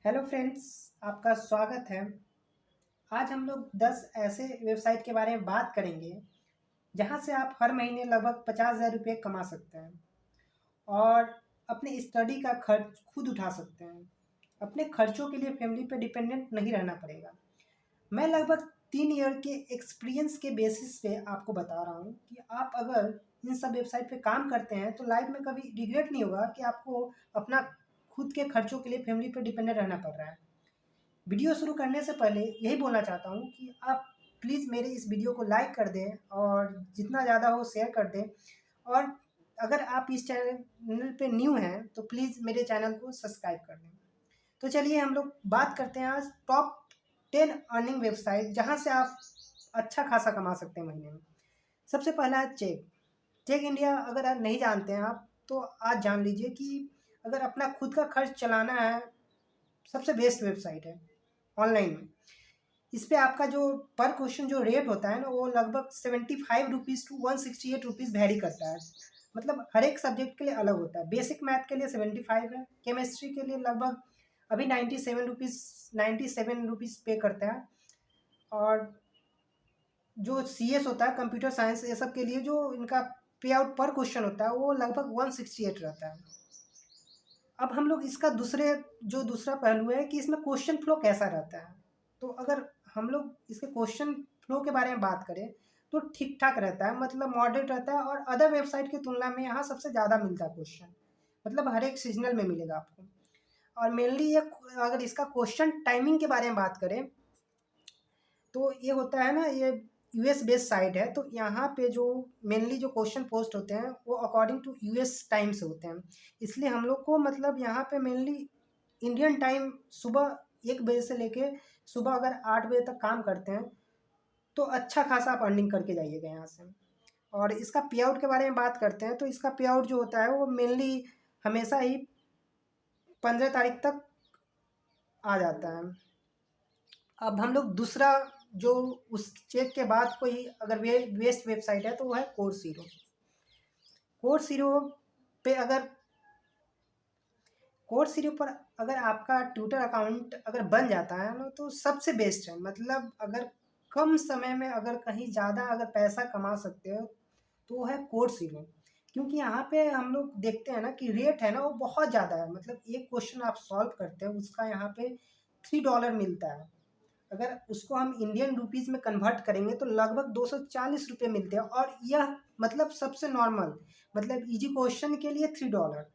Hello friends, आपका स्वागत है। आज हम लोग 10 ऐसे वेबसाइट के बारे में बात करेंगे जहां से आप हर महीने लगभग 50,000 रुपये कमा सकते हैं और अपने स्टडी का खर्च खुद उठा सकते हैं। अपने खर्चों के लिए फैमिली पर डिपेंडेंट नहीं रहना पड़ेगा। मैं लगभग 3 ईयर के एक्सपीरियंस के बेसिस पे आपको बता रहा हूँ कि आप अगर इन सब वेबसाइट पे काम करते हैं तो लाइफ में कभी रिग्रेट नहीं होगा कि आपको अपना खुद के खर्चों के लिए फैमिली पर डिपेंडेंट रहना पड़ रहा है। वीडियो शुरू करने से पहले यही बोलना चाहता हूँ कि आप प्लीज़ मेरे इस वीडियो को लाइक कर दें और जितना ज़्यादा हो शेयर कर दें। और अगर आप इस चैनल पे न्यू हैं तो प्लीज़ मेरे चैनल को सब्सक्राइब कर दें। तो चलिए हम लोग बात करते हैं आज टॉप 10 अर्निंग वेबसाइट जहाँ से आप अच्छा खासा कमा सकते हैं महीने में। सबसे पहला है चेक। चेक इंडिया अगर आप नहीं जानते हैं आप तो आज जान लीजिए कि अगर अपना खुद का खर्च चलाना है, सबसे बेस्ट वेबसाइट है ऑनलाइन में। इस पे आपका जो पर क्वेश्चन जो रेट होता है ना वो लगभग 75 रुपीज़ टू 168 रुपीज़ वेरी करता है। मतलब हर एक सब्जेक्ट के लिए अलग होता है। बेसिक मैथ के लिए 75 है, केमिस्ट्री के लिए लगभग अभी 97 रुपीज़ पे करता है। और जो CS होता है कंप्यूटर साइंस ये सब के लिए जो इनका पे आउट पर क्वेश्चन होता है वो लगभग 168 रहता है। अब हम लोग इसका दूसरा पहलू है कि इसमें क्वेश्चन फ्लो कैसा रहता है। तो अगर हम लोग इसके क्वेश्चन फ्लो के बारे में बात करें तो ठीक ठाक रहता है, मतलब मॉडरेट रहता है और अदर वेबसाइट की तुलना में यहाँ सबसे ज़्यादा मिलता है क्वेश्चन। मतलब हर एक सीजनल में मिलेगा आपको। और मेनली ये अगर इसका क्वेश्चन टाइमिंग के बारे में बात करें तो ये होता है ना, ये US बेस्ड साइट है तो यहाँ पे जो मेनली जो क्वेश्चन पोस्ट होते हैं वो अकॉर्डिंग टू US टाइम से होते हैं। इसलिए हम लोग को मतलब यहाँ पे मेनली इंडियन टाइम सुबह 1 बजे से लेके सुबह अगर 8 बजे तक काम करते हैं तो अच्छा खासा आप अर्निंग करके जाइएगा यहाँ से। और इसका पे आउट के बारे में बात करते हैं तो इसका पे आउट जो होता है वो मेनली हमेशा ही 15 तारीख तक आ जाता है। अब हम लोग दूसरा जो उस चेक के बाद कोई अगर वेस्ट वेबसाइट है तो वो है कोर्स हीरो। कोर्स हीरो पे अगर कोर्स हीरो पर अगर आपका ट्विटर अकाउंट अगर बन जाता है ना तो सबसे बेस्ट है। मतलब अगर कम समय में अगर कहीं ज़्यादा अगर पैसा कमा सकते हो तो वो है कोर्स हीरो। क्योंकि यहाँ पे हम लोग देखते हैं ना कि रेट है ना वो बहुत ज़्यादा है। मतलब एक क्वेश्चन आप सॉल्व करते हैं उसका यहाँ पे $3 मिलता है। अगर उसको हम इंडियन रुपीज़ में कन्वर्ट करेंगे तो लगभग 240 रुपये मिलते हैं। और यह मतलब सबसे नॉर्मल मतलब इजी क्वेश्चन के लिए $3।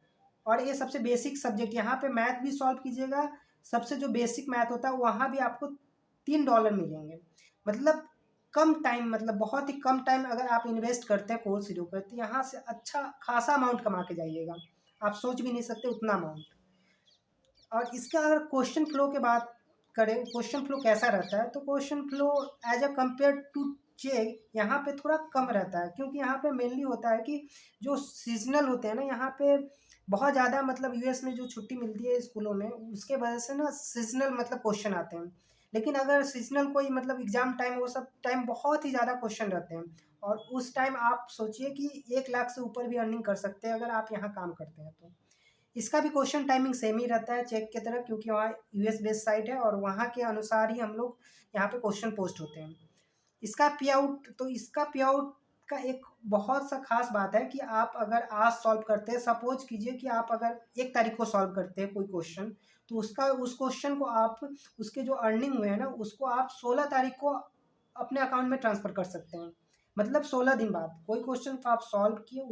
और ये सबसे बेसिक सब्जेक्ट, यहाँ पे मैथ भी सॉल्व कीजिएगा, सबसे जो बेसिक मैथ होता है वहाँ भी आपको $3 मिलेंगे। मतलब कम टाइम, मतलब बहुत ही कम टाइम अगर आप इन्वेस्ट करते हैं कोर्स हीरो पर तो यहाँ से अच्छा खासा अमाउंट कमा के जाइएगा। आप सोच भी नहीं सकते उतना अमाउंट। और इसका अगर क्वेश्चन फ्लो के बात करें, क्वेश्चन फ्लो कैसा रहता है तो question flow as a compare to check यहाँ पे थोड़ा कम रहता है। क्योंकि यहाँ पे मेनली होता है कि जो सीजनल होते हैं ना यहाँ पे बहुत ज़्यादा, मतलब US में जो छुट्टी मिलती है स्कूलों में उसके वजह से ना सीजनल मतलब क्वेश्चन आते हैं। लेकिन अगर सीजनल कोई मतलब एग्जाम टाइम वो सब टाइम बहुत ही ज़्यादा क्वेश्चन रहते हैं। और उस टाइम आप सोचिए कि 1 लाख से ऊपर भी अर्निंग कर सकते हैं अगर आप यहाँ काम करते हैं तो। इसका भी क्वेश्चन टाइमिंग सेम ही रहता है चेक की तरह, क्योंकि वहाँ US बेस्ड साइट है और वहाँ के अनुसार ही हम लोग यहाँ पे क्वेश्चन पोस्ट होते हैं। इसका पे आउट का एक बहुत सा खास बात है कि आप अगर आज सॉल्व करते हैं, सपोज कीजिए कि आप अगर 1 तारीख को सॉल्व करते हैं कोई क्वेश्चन तो उस क्वेश्चन को आप उसके जो अर्निंग हुए हैं ना उसको आप 16 तारीख को अपने अकाउंट में ट्रांसफ़र कर सकते हैं। मतलब 16 दिन बाद कोई क्वेश्चन को आप सॉल्व किए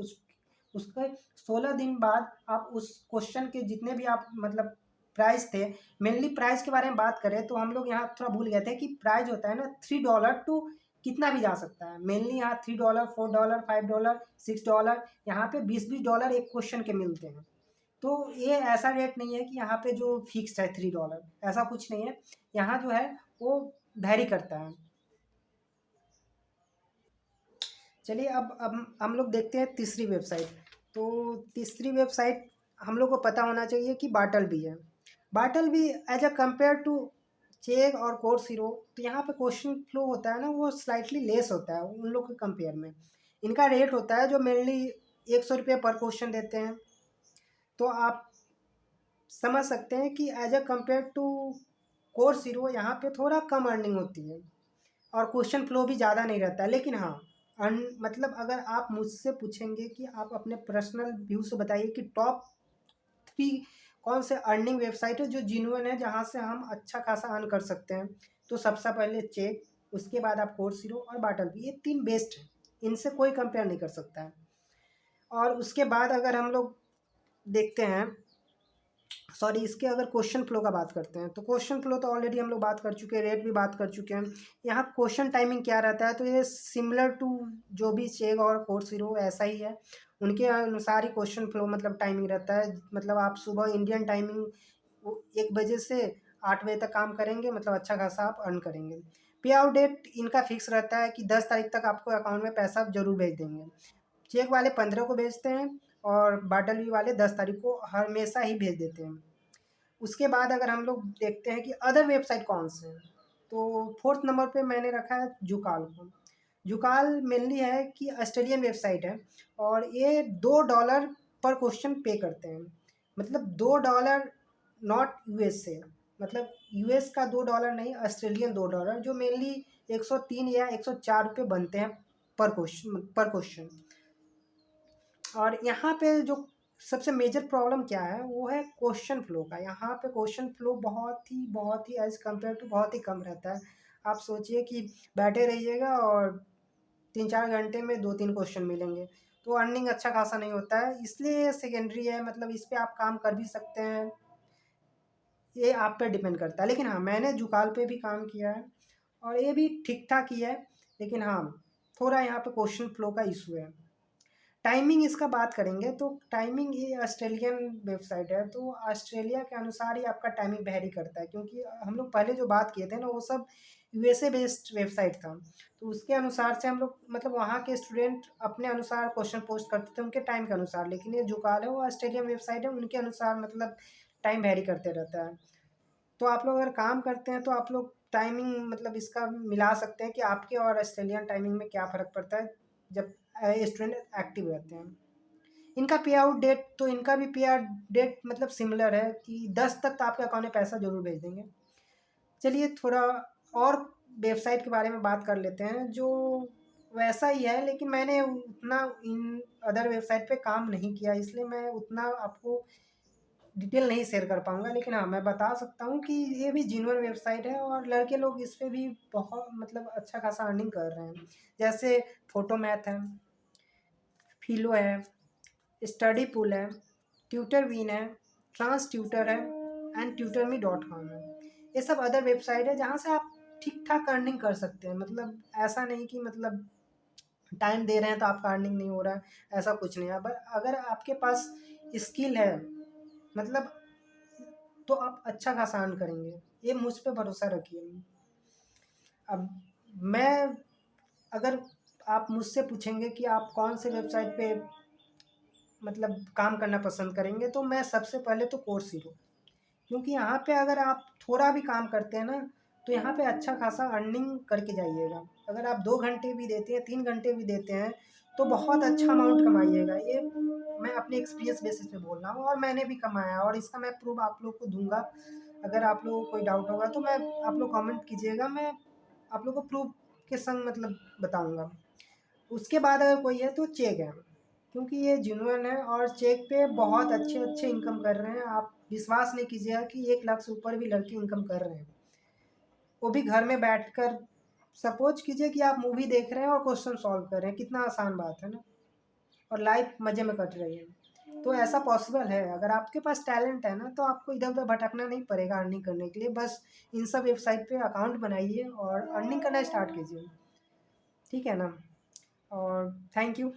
उसके 16 दिन बाद आप उस क्वेश्चन के जितने भी आप मतलब प्राइस थे। मेनली प्राइस के बारे में बात करें तो हम लोग यहाँ थोड़ा भूल गए थे कि प्राइस होता है ना $3 टू कितना भी जा सकता है। मेनली यहाँ $3, $4, $5, $6, यहाँ पे 20-20 एक क्वेश्चन के मिलते हैं। तो ये ऐसा रेट नहीं है कि यहाँ पे जो फिक्स है $3, ऐसा कुछ नहीं है। यहाँ जो है वो वैरी करता है। चलिए अब हम लोग देखते हैं तीसरी वेबसाइट। तो तीसरी वेबसाइट हम लोग को पता होना चाहिए कि बाटल भी है। बाटल भी as a compare to check और कोर्स हीरो तो यहाँ पे क्वेश्चन फ्लो होता है ना वो स्लाइटली लेस होता है उन लोग के कंपेयर में। इनका रेट होता है जो मेनली 100 रुपये पर क्वेश्चन देते हैं। तो आप समझ सकते हैं कि as a compare to course hero यहाँ पे थोड़ा कम अर्निंग होती है और क्वेश्चन फ्लो भी ज़्यादा नहीं रहता है। लेकिन हाँ, मतलब अगर आप मुझसे पूछेंगे कि आप अपने पर्सनल व्यू से बताइए कि टॉप 3 कौन से अर्निंग वेबसाइट है जो जेन्युइन है, जहाँ से हम अच्छा खासा अर्न कर सकते हैं, तो सबसे पहले चेक, उसके बाद आप कोर्स हीरो और बाटल, ये 3 बेस्ट हैं। इनसे कोई कंपेयर नहीं कर सकता है। और उसके बाद अगर हम लोग देखते हैं, सॉरी, इसके अगर क्वेश्चन फ्लो का बात करते हैं, तो क्वेश्चन फ्लो तो ऑलरेडी हम लोग बात कर चुके हैं, रेट भी बात कर चुके हैं। यहाँ क्वेश्चन टाइमिंग क्या रहता है, तो ये सिमिलर टू जो भी चेक और कोर्स हीरो ऐसा ही है। उनके अनुसार ही क्वेश्चन फ्लो मतलब टाइमिंग रहता है। मतलब आप सुबह इंडियन टाइमिंग 1 बजे से 8 बजे तक काम करेंगे, मतलब अच्छा खासा आप अर्न करेंगे। पे आउट डेट इनका फिक्स रहता है कि 10 तारीख तक आपको अकाउंट में पैसा जरूर भेज देंगे। चेक वाले 15 को भेजते हैं और बाटल वी वाले 10 तारीख को हमेशा ही भेज देते हैं। उसके बाद अगर हम लोग देखते हैं कि अदर वेबसाइट कौन से हैं, तो फोर्थ नंबर पे मैंने रखा है जुकाल को। जुकाल मेनली है कि ऑस्ट्रेलियन वेबसाइट है और ये $2 पर क्वेश्चन पे करते हैं। मतलब $2, नॉट यूएस से, मतलब यूएस का $2 नहीं, ऑस्ट्रेलियन $2, जो मेनली 103 या 104 रुपये बनते हैं पर क्वेश्चन। और यहाँ पे जो सबसे मेजर प्रॉब्लम क्या है, वो है क्वेश्चन फ्लो का। यहाँ पे क्वेश्चन फ्लो बहुत ही एज़ कम्पेयर टू बहुत ही कम रहता है। आप सोचिए कि बैठे रहिएगा और 3-4 घंटे में 2-3 क्वेश्चन मिलेंगे, तो अर्निंग अच्छा खासा नहीं होता है। इसलिए सेकेंडरी है, मतलब इस पे आप काम कर भी सकते हैं, ये आप पे डिपेंड करता है। लेकिन हाँ, मैंने जुकाल पे भी काम किया है और ये भी ठीक ठाक ही है। लेकिन हाँ, थोड़ा यहाँ पे क्वेश्चन फ्लो का इशू है। टाइमिंग इसका बात करेंगे तो टाइमिंग, ये ऑस्ट्रेलियन वेबसाइट है, तो ऑस्ट्रेलिया के अनुसार ही आपका टाइमिंग वेरी करता है। क्योंकि हम लोग पहले जो बात किए थे ना, वो सब यूएसए बेस्ड वेबसाइट था, तो उसके अनुसार से हम लोग मतलब वहाँ के स्टूडेंट अपने अनुसार क्वेश्चन पोस्ट करते थे उनके टाइम के अनुसार। लेकिन ये जुकाल है, वो ऑस्ट्रेलियन वेबसाइट है, उनके अनुसार मतलब टाइम वेरी करते रहता है। तो आप लोग अगर काम करते हैं तो आप लोग टाइमिंग मतलब इसका मिला सकते हैं कि आपके और ऑस्ट्रेलियन टाइमिंग में क्या फ़र्क पड़ता है जब स्टूडेंट एक्टिव रहते हैं। इनका पे आउट डेट, तो इनका भी पे आउट डेट मतलब सिमिलर है कि 10 तक तो आपके अकाउंट में पैसा ज़रूर भेज देंगे। चलिए थोड़ा और वेबसाइट के बारे में बात कर लेते हैं जो वैसा ही है, लेकिन मैंने उतना इन अदर वेबसाइट पे काम नहीं किया, इसलिए मैं उतना आपको डिटेल नहीं शेयर कर पाऊँगा। लेकिन हाँ, मैं बता सकता हूँ कि ये भी जेन्युइन वेबसाइट है और लड़के लोग इस पे भी बहुत मतलब अच्छा खासा अर्निंग कर रहे हैं। जैसे फोटोमैथ है, फिलो है, स्टडी पूल है, ट्यूटरविन है, ट्रांस ट्यूटर है एंड tutorme.com है। ये सब अदर वेबसाइट है जहाँ से आप ठीक ठाक अर्निंग कर सकते हैं। मतलब ऐसा नहीं कि मतलब टाइम दे रहे हैं तो आपका अर्निंग नहीं हो रहा है, ऐसा कुछ नहीं है। बट अगर आपके पास स्किल है, मतलब, तो आप अच्छा खासा अर्न करेंगे, ये मुझ पे भरोसा रखिए। अब मैं, अगर आप मुझसे पूछेंगे कि आप कौन से वेबसाइट पे मतलब काम करना पसंद करेंगे, तो मैं सबसे पहले तो कोर्स हीरो, क्योंकि यहाँ पे अगर आप थोड़ा भी काम करते हैं ना, तो यहाँ पे अच्छा खासा अर्निंग करके जाइएगा। अगर आप 2 घंटे भी देते हैं, 3 घंटे भी देते हैं, तो बहुत अच्छा अमाउंट कमाइएगा। ये मैं अपने एक्सपीरियंस बेसिस पे बोल रहा हूँ और मैंने भी कमाया, और इसका मैं प्रूफ आप लोग को दूंगा। अगर आप लोगों को कोई डाउट होगा तो मैं, आप लोग कमेंट कीजिएगा, मैं आप लोग को प्रूफ के संग मतलब बताऊंगा। उसके बाद अगर कोई है तो चेक है, क्योंकि ये जेन्युइन है और चेक पे बहुत अच्छे अच्छे इनकम कर रहे हैं। आप विश्वास नहीं कीजिएगा कि 1 लाख से ऊपर भी लड़के इनकम कर रहे हैं, वो भी घर में बैठकर। सपोज कीजिए कि आप मूवी देख रहे हैं और क्वेश्चन सॉल्व कर रहे हैं, कितना आसान बात है ना, और लाइफ मज़े में कट रही है। तो ऐसा पॉसिबल है, अगर आपके पास टैलेंट है ना, तो आपको इधर उधर भटकना नहीं पड़ेगा अर्निंग करने के लिए। बस इन सब वेबसाइट पे अकाउंट बनाइए और अर्निंग करना स्टार्ट कीजिए, ठीक है ना। और थैंक यू।